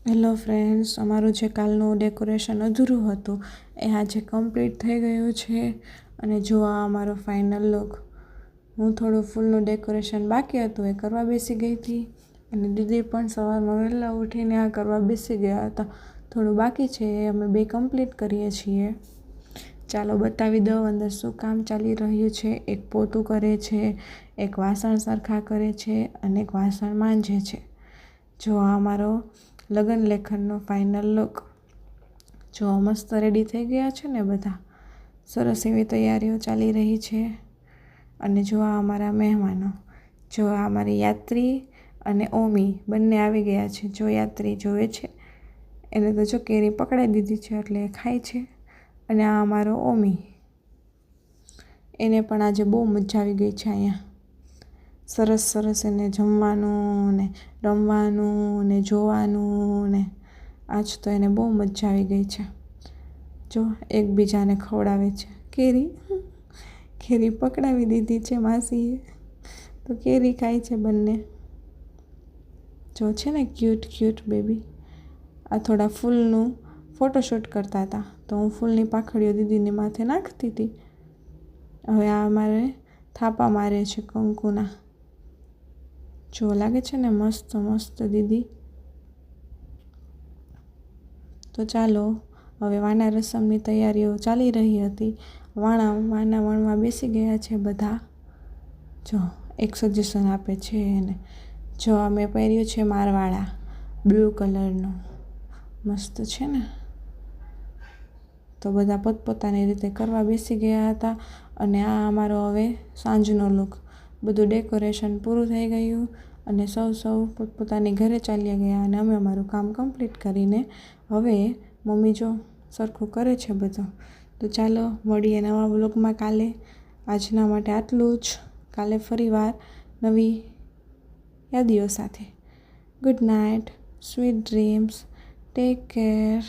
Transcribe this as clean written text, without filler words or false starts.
Hello friends, અમારું જે કાલનું ડેકોરેશન અધૂરું હતું એ આજે કમ્પ્લીટ થઈ ગયું છે. અને જો આ અમારો ફાઇનલ લુક. હું થોડું ફૂલનું ડેકોરેશન બાકી હતું એ કરવા બેસી ગઈ હતી, અને દીદી પણ સવારમાં વહેલા ઉઠીને આ કરવા બેસી ગયા હતા. થોડું બાકી છે એ અમે બે કમ્પ્લીટ કરીએ છીએ. ચાલો બતાવી દઉં અંદર શું કામ ચાલી રહ્યું છે. એક પોતું કરે છે, એક વાસણ સરખા કરે છે અને એક વાસણ માંજે છે. જો આ અમારો લગ્ન લેખનનો ફાઇનલ લુક. જો મસ્ત રેડી થઈ ગયા છે ને બધા. સરસ એવી તૈયારીઓ ચાલી રહી છે. અને જો આ અમારા મહેમાનો. જો આ અમારી યાત્રી અને ઓમી બંને આવી ગયા છે. જો યાત્રી જોવે છે એને તો જો કેરી પકડાઈ દીધી છે એટલે એ ખાય છે. અને આ અમારો ઓમી, એને પણ આજે બહુ મજા આવી ગઈ છે અહીંયા. સરસ સરસ એને જમવાનું ને રમવાનું ને જોવાનું ને આજ તો એને બહુ મજા આવી ગઈ છે. જો એકબીજાને ખવડાવે છે કેરી. કેરી પકડાવી દીધી છે માસીએ, તો કેરી ખાય છે બંને. જો છે ને ક્યુટ ક્યુટ બેબી. આ થોડા ફૂલનું ફોટોશૂટ કરતા હતા, તો હું ફૂલની પાંખડીઓ દીદીની માથે નાખતી હતી. હવે આ અમારે થાપા મારે છે કંકુના. જો લાગે છે ને મસ્ત મસ્ત દીદી. તો ચાલો હવે વાના રસમની તૈયારીઓ ચાલી રહી હતી. વાના વણવા બેસી ગયા છે બધા. જો એક સજેશન આપે છે એને. જો અમે પહેર્યું છે મારવાડા બ્લુ કલરનું, મસ્ત છે ને. તો બધા પોતપોતાની રીતે કરવા બેસી ગયા હતા. અને આ અમારો હવે સાંજનો લુક. બધું ડેકોરેશન પૂરું થઈ ગયું અને સૌ પોતપોતાની ઘરે ચાલ્યા ગયા. અને અમે અમારું કામ કમ્પ્લીટ કરીને હવે મમ્મી જો સરખું કરે છે બધું. તો ચાલો મળીએ નવા વ્લોગમાં કાલે. આજના માટે આટલું જ. કાલે ફરીવાર નવી યાદીઓ સાથે. Good night, sweet dreams, take care.